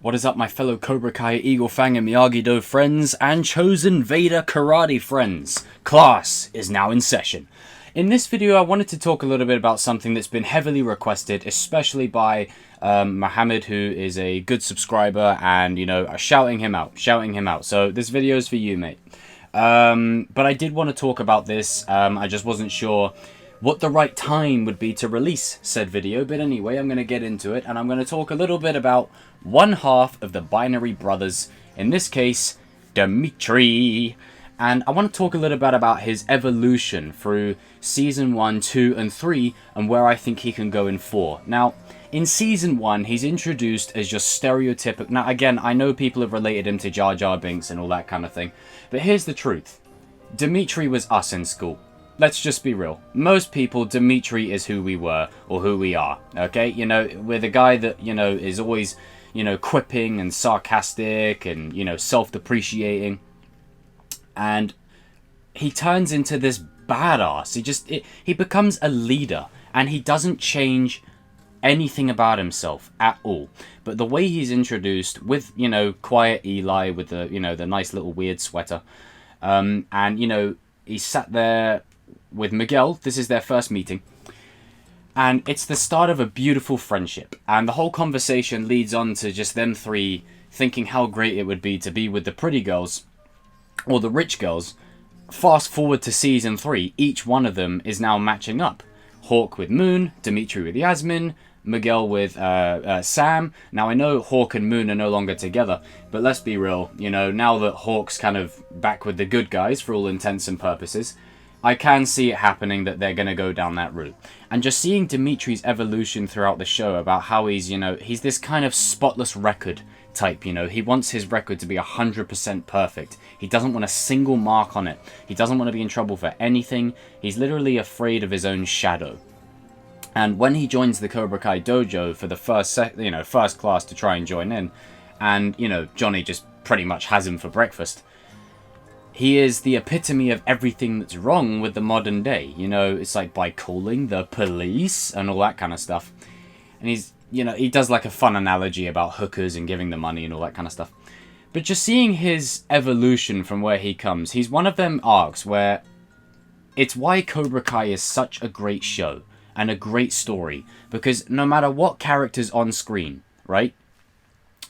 What is up, my fellow Cobra Kai, Eagle Fang, and Miyagi-Do friends, and CHOZEN VADER karate friends? Class is now in session. In this video, I wanted to talk a little bit about something that's been heavily requested, especially by Mohammed, who is a good subscriber, and, you know, shouting him out. So this video is for you, mate. But I did want to talk about this. I just wasn't sure what the right time would be to release said video, but anyway, I'm going to get into it, and I'm going to talk a little bit about one half of the Binary Brothers, in this case, Demetri. And I want to talk a little bit about his evolution through Season 1, 2, and 3, and where I think he can go in 4. Now, in Season 1, he's introduced as just stereotypical. Now, again, I know people have related him to Jar Jar Binks and all that kind of thing, but here's the truth. Demetri was us in school. Let's just be real. Most people, Demetri is who we were, or who we are, okay? You know, we're the guy that, you know, is always, you know, quipping and sarcastic and, you know, self-depreciating. And he turns into this badass. He becomes a leader, and he doesn't change anything about himself at all. But the way he's introduced with, you know, quiet Eli with the, you know, the nice little weird sweater, and, you know, he sat there with Miguel. This is their first meeting, and it's the start of a beautiful friendship, and the whole conversation leads on to just them three thinking how great it would be to be with the pretty girls or the rich girls. Fast forward to Season 3, each one of them is now matching up. Hawk with Moon, Demetri with Yasmin, Miguel with Sam. Now, I know Hawk and Moon are no longer together, but let's be real, you know, now that Hawk's kind of back with the good guys for all intents and purposes, I can see it happening that they're going to go down that route. And just seeing Demetri's evolution throughout the show about how he's, you know, he's this kind of spotless record type, you know. He wants his record to be 100% perfect. He doesn't want a single mark on it. He doesn't want to be in trouble for anything. He's literally afraid of his own shadow. And when he joins the Cobra Kai dojo for the first class to try and join in, and, you know, Johnny just pretty much has him for breakfast, he is the epitome of everything that's wrong with the modern day. You know, it's like by calling the police and all that kind of stuff. And he's, you know, he does like a fun analogy about hookers and giving the money and all that kind of stuff. But just seeing his evolution from where he comes, he's one of them arcs where it's why Cobra Kai is such a great show and a great story. Because no matter what character's on screen, right?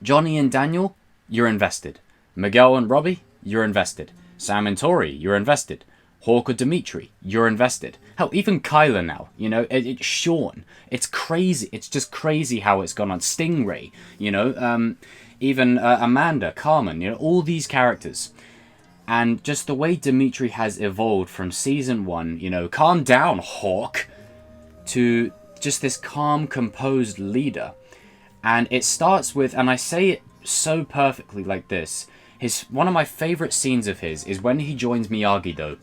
Johnny and Daniel, you're invested. Miguel and Robbie, you're invested. Sam and Tori, you're invested. Hawk or Demetri, you're invested. Hell, even Kyler now, you know, it's Sean. It's crazy. It's just crazy how it's gone on. Stingray, you know, even Amanda, Carmen, you know, all these characters. And just the way Demetri has evolved from Season 1, you know, calm down, Hawk, to just this calm, composed leader. And it starts with, and I say it so perfectly like this, one of my favourite scenes of his is when he joins Miyagi-Do.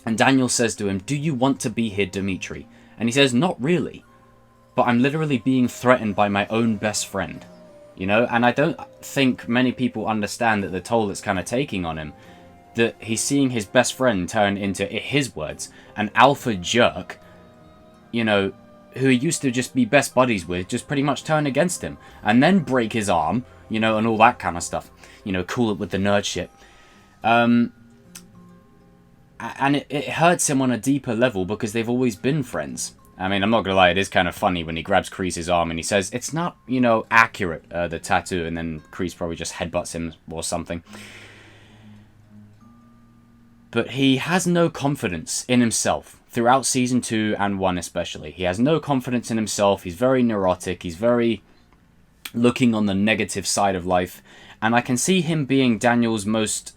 And Daniel says to him, "Do you want to be here, Demetri?" And he says, "Not really. But I'm literally being threatened by my own best friend." You know, and I don't think many people understand that the toll it's kind of taking on him. That he's seeing his best friend turn into, in his words, an alpha jerk, you know, who he used to just be best buddies with, just pretty much turn against him. And then break his arm, you know, and all that kind of stuff. You know, cool it with the nerd shit. And it hurts him on a deeper level because they've always been friends. I mean, I'm not gonna lie, it is kind of funny when he grabs Kreese's arm and he says, it's not, you know, accurate, the tattoo, and then Kreese probably just headbutts him or something. But he has no confidence in himself throughout Season 2 and 1 especially. He has no confidence in himself, he's very neurotic, he's very looking on the negative side of life. And I can see him being Daniel's most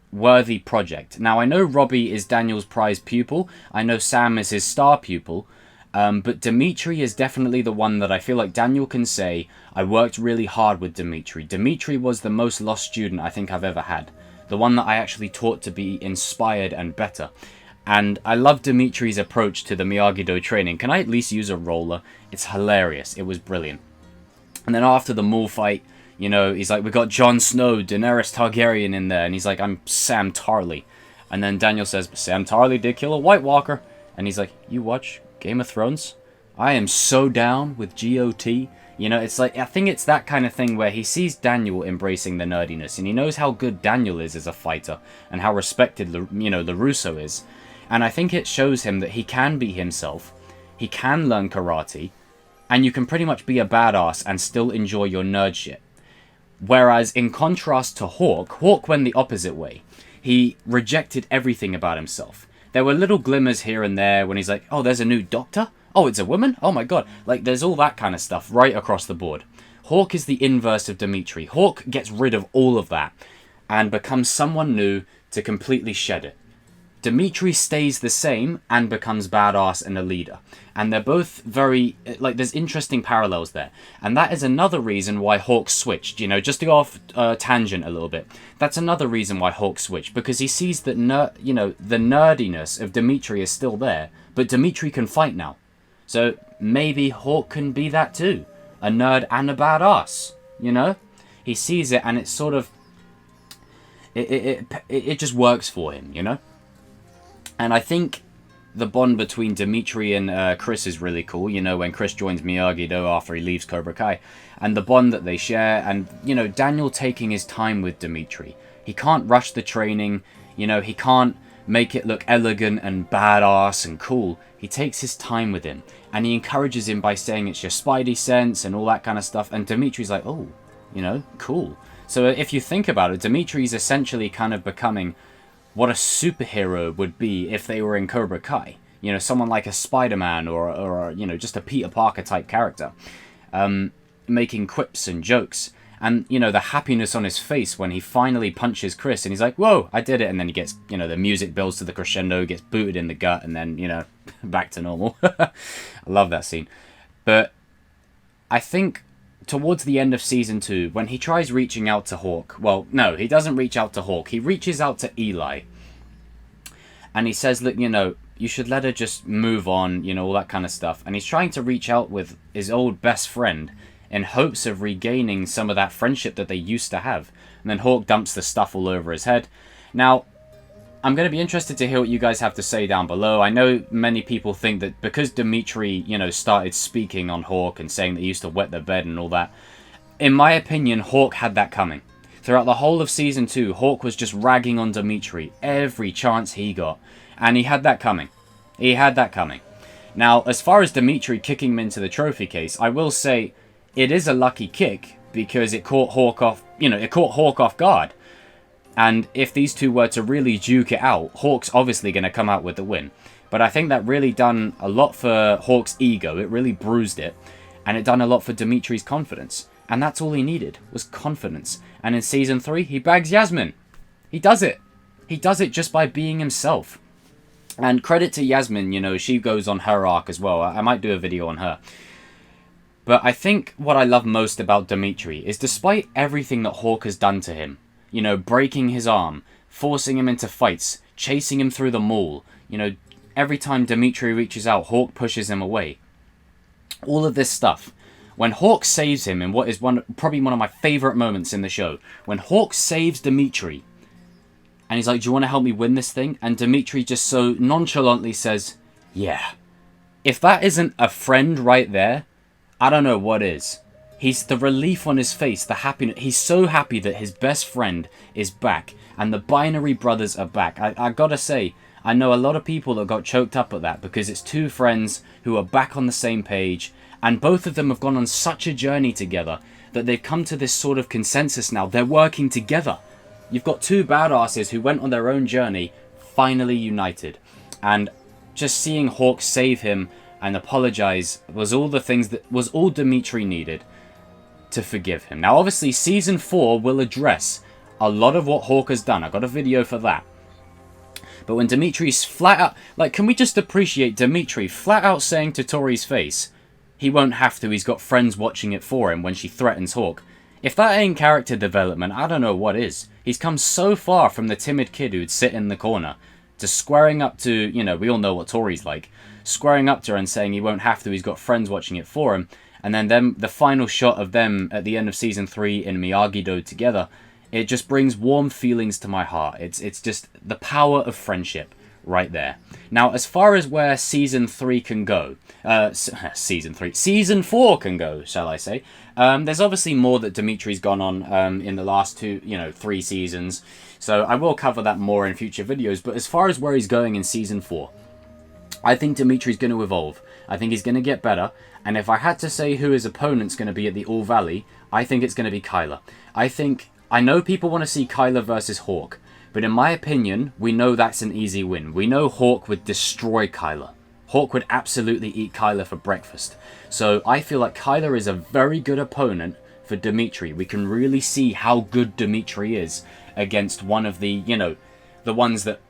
worthy project. Now, I know Robbie is Daniel's prize pupil. I know Sam is his star pupil. But Demetri is definitely the one that I feel like Daniel can say, I worked really hard with Demetri. Demetri was the most lost student I think I've ever had. The one that I actually taught to be inspired and better. And I love Demetri's approach to the Miyagi-Do training. Can I at least use a roller? It's hilarious. It was brilliant. And then after the Maul fight, you know, he's like, we got Jon Snow, Daenerys Targaryen in there. And he's like, I'm Sam Tarly. And then Daniel says, but Sam Tarly did kill a White Walker. And he's like, you watch Game of Thrones? I am so down with GOT. You know, it's like, I think it's that kind of thing where he sees Daniel embracing the nerdiness, and he knows how good Daniel is as a fighter, and how respected, you know, LaRusso is. And I think it shows him that he can be himself, he can learn karate, and you can pretty much be a badass and still enjoy your nerd shit. Whereas, in contrast to Hawk went the opposite way. He rejected everything about himself. There were little glimmers here and there when he's like, oh, there's a new doctor? Oh, it's a woman? Oh my god. Like, there's all that kind of stuff right across the board. Hawk is the inverse of Demetri. Hawk gets rid of all of that and becomes someone new to completely shed it. Demetri stays the same and becomes badass and a leader. And they're both very, like, there's interesting parallels there. And that is another reason why Hawk switched, you know, just to go off tangent a little bit. That's another reason why Hawk switched, because he sees that, you know, the nerdiness of Demetri is still there, but Demetri can fight now. So maybe Hawk can be that too. A nerd and a badass, you know? He sees it and it's sort of, it just works for him, you know? And I think the bond between Demetri and Chris is really cool, you know, when Chris joins Miyagi-Do after he leaves Cobra Kai. And the bond that they share, and, you know, Daniel taking his time with Demetri. He can't rush the training, you know, he can't make it look elegant and badass and cool. He takes his time with him, and he encourages him by saying it's your spidey sense and all that kind of stuff. And Demetri's like, oh, you know, cool. So if you think about it, Demetri's essentially kind of becoming what a superhero would be if they were in Cobra Kai. You know, someone like a Spider-Man or you know, just a Peter Parker type character. Making quips and jokes. And, you know, the happiness on his face when he finally punches Chris and he's like, whoa, I did it. And then he gets, you know, the music builds to the crescendo, gets booted in the gut, and then, you know, back to normal. I love that scene. But I think towards the end of Season 2, when he tries reaching out to Hawk, well, no, he doesn't reach out to Hawk. He reaches out to Eli. And he says, look, you know, you should let her just move on, you know, all that kind of stuff. And he's trying to reach out with his old best friend in hopes of regaining some of that friendship that they used to have. And then Hawk dumps the stuff all over his head. Now, I'm going to be interested to hear what you guys have to say down below. I know many people think that because Demetri, you know, started speaking on Hawk and saying that he used to wet the bed and all that. In my opinion, Hawk had that coming. Throughout the whole of Season 2, Hawk was just ragging on Demetri every chance he got. And he had that coming. He had that coming. Now, as far as Demetri kicking him into the trophy case, I will say it is a lucky kick because it caught Hawk off, you know, it caught Hawk off guard. And if these two were to really duke it out, Hawk's obviously going to come out with the win. But I think that really done a lot for Hawk's ego. It really bruised it. And it done a lot for Demetri's confidence. And that's all he needed, was confidence. And in Season 3, he bags Yasmin. He does it. He does it just by being himself. And credit to Yasmin, you know, she goes on her arc as well. I might do a video on her. But I think what I love most about Demetri is despite everything that Hawk has done to him, you know, breaking his arm, forcing him into fights, chasing him through the mall, you know, every time Demetri reaches out, Hawk pushes him away. All of this stuff. When Hawk saves him in what is probably one of my favourite moments in the show, when Hawk saves Demetri, and he's like, do you want to help me win this thing? And Demetri just so nonchalantly says, yeah. If that isn't a friend right there, I don't know what is. He's the relief on his face, the happiness. He's so happy that his best friend is back and the Binary Brothers are back. I gotta say, I know a lot of people that got choked up at that because it's two friends who are back on the same page and both of them have gone on such a journey together that they've come to this sort of consensus now. They're working together. You've got two badasses who went on their own journey, finally united. And just seeing Hawk save him and apologize was all the things that was all Demetri needed to forgive him. Now obviously Season 4 will address a lot of what Hawk has done. I got a video for that. But when Demetri's flat out, like, can we just appreciate Demetri flat out saying to Tori's face, he won't have to, he's got friends watching it for him when she threatens Hawk. If that ain't character development, I don't know what is. He's come so far from the timid kid who'd sit in the corner to squaring up to, you know, we all know what Tori's like, squaring up to her and saying he won't have to, he's got friends watching it for him. And then the final shot of them at the end of Season 3 in Miyagi-Do together, it just brings warm feelings to my heart. It's just the power of friendship right there. Now, as far as where Season 3 can go, Season 4 can go, shall I say, there's obviously more that Demetri's gone on in the last 3 seasons, so I will cover that more in future videos, but as far as where he's going in Season 4, I think Demetri's going to evolve. I think he's going to get better, and if I had to say who his opponent's going to be at the All Valley, I think it's going to be Kyler. I know people want to see Kyler versus Hawk, but in my opinion, we know that's an easy win. We know Hawk would destroy Kyler. Hawk would absolutely eat Kyler for breakfast. So I feel like Kyler is a very good opponent for Demetri. We can really see how good Demetri is against one of the, the ones that,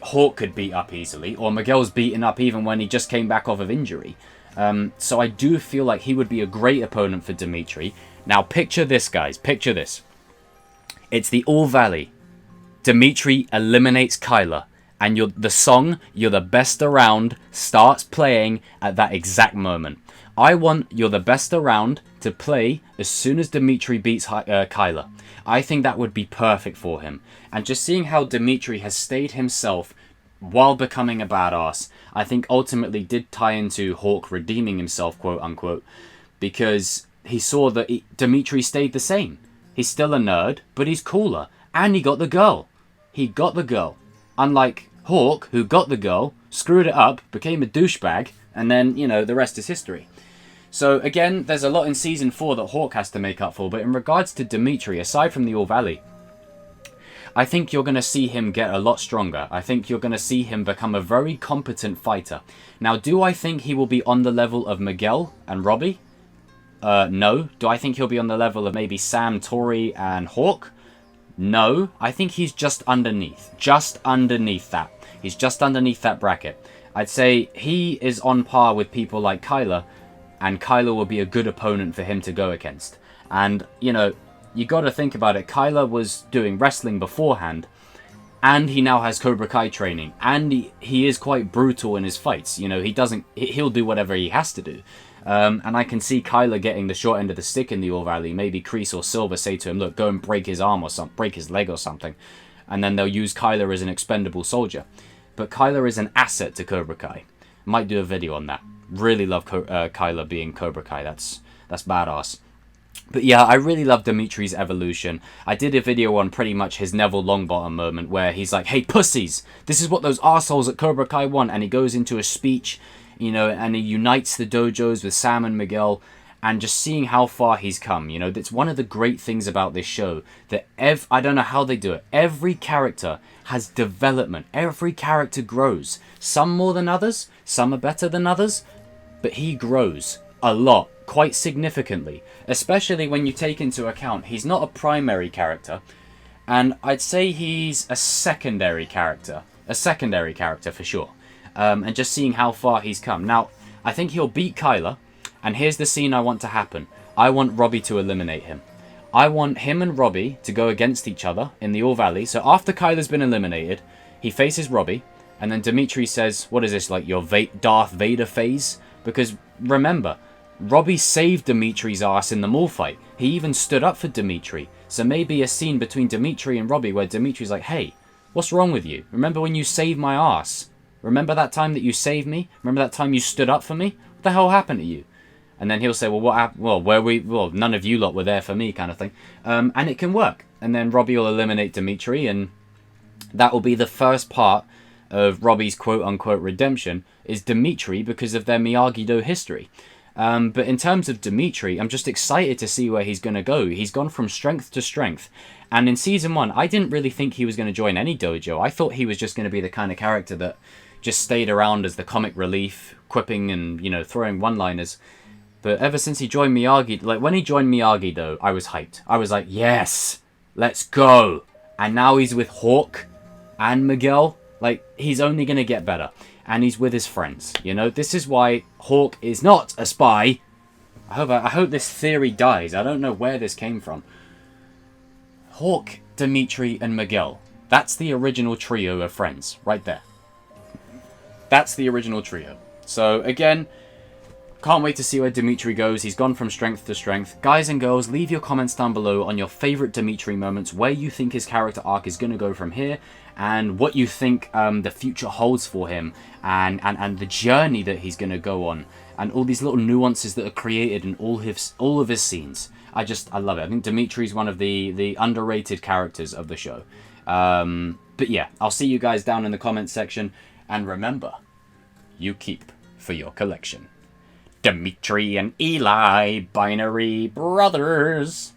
Hawk could beat up easily, or Miguel's beaten up even when he just came back off of injury. So I do feel like he would be a great opponent for Demetri. Now picture this, guys. Picture this. It's the All Valley. Demetri eliminates Kyler, and the song "You're the Best Around" starts playing at that exact moment. I want "You're the Best Around" to play as soon as Demetri beats Kyler. I think that would be perfect for him. And just seeing how Demetri has stayed himself while becoming a badass, I think ultimately did tie into Hawk redeeming himself, quote unquote, because he saw that Demetri stayed the same. He's still a nerd, but he's cooler. And he got the girl. He got the girl. Unlike Hawk, who got the girl, screwed it up, became a douchebag, and then, the rest is history. So, again, there's a lot in Season 4 that Hawk has to make up for, but in regards to Demetri, aside from the All Valley, I think you're going to see him get a lot stronger. I think you're going to see him become a very competent fighter. Now, do I think he will be on the level of Miguel and Robbie? No. Do I think he'll be on the level of maybe Sam, Tori, and Hawk? No, I think he's just underneath. Just underneath that. He's just underneath that bracket. I'd say he is on par with people like Kyler, and Kyler will be a good opponent for him to go against. And, you got to think about it. Kyler was doing wrestling beforehand, and he now has Cobra Kai training, and he is quite brutal in his fights. He'll do whatever he has to do. And I can see Kyler getting the short end of the stick in the All Valley. Maybe Kreese or Silver say to him, look, go and break his arm or something, break his leg or something. And then they'll use Kyler as an expendable soldier. But Kyler is an asset to Cobra Kai. Might do a video on that. Really love Kyler being Cobra Kai. That's badass. But yeah, I really love Demetri's evolution. I did a video on pretty much his Neville Longbottom moment where he's like, hey, pussies, this is what those arseholes at Cobra Kai want. And he goes into a speech, and he unites the dojos with Sam and Miguel, and just seeing how far he's come. That's one of the great things about this show, that I don't know how they do it. Every character has development. Every character grows. Some more than others, some are better than others, but he grows a lot, quite significantly, especially when you take into account he's not a primary character, and I'd say he's a secondary character for sure. And just seeing how far he's come. Now, I think he'll beat Kyler, and here's the scene I want to happen. I want Robbie to eliminate him. I want him and Robbie to go against each other in the All Valley. So after Kyler's been eliminated, he faces Robbie, and then Demetri says, what is this, like your Darth Vader phase? Because remember, Robbie saved Demetri's ass in the mall fight. He even stood up for Demetri. So maybe a scene between Demetri and Robbie where Demetri's like, hey, what's wrong with you? Remember when you saved my ass? Remember that time that you saved me? Remember that time you stood up for me? What the hell happened to you? And then he'll say, well, what happened? Well, none of you lot were there for me, kind of thing. And it can work. And then Robbie will eliminate Demetri, and that will be the first part of Robbie's quote-unquote redemption, is Demetri, because of their Miyagi-Do history. But in terms of Demetri, I'm just excited to see where he's going to go. He's gone from strength to strength. And in Season 1, I didn't really think he was going to join any dojo. I thought he was just going to be the kind of character that just stayed around as the comic relief, quipping and, throwing one-liners. But ever since he joined Miyagi, like when he joined Miyagi-Do, I was hyped. I was like, yes, let's go. And now he's with Hawk and Miguel. Like, he's only going to get better. And he's with his friends. This is why Hawk is not a spy. I hope this theory dies. I don't know where this came from. Hawk, Demetri, and Miguel. That's the original trio of friends, right there. That's the original trio. So, again, Can't wait to see where Demetri goes. He's gone from strength to strength. Guys and girls, leave your comments down below on your favourite Demetri moments, where you think his character arc is going to go from here, and what you think the future holds for him, and the journey that he's going to go on, and all these little nuances that are created in all of his scenes. I love it. I think Demetri's one of the underrated characters of the show. But yeah, I'll see you guys down in the comments section, and remember, you keep for your collection. Demetri and Eli, binary brothers.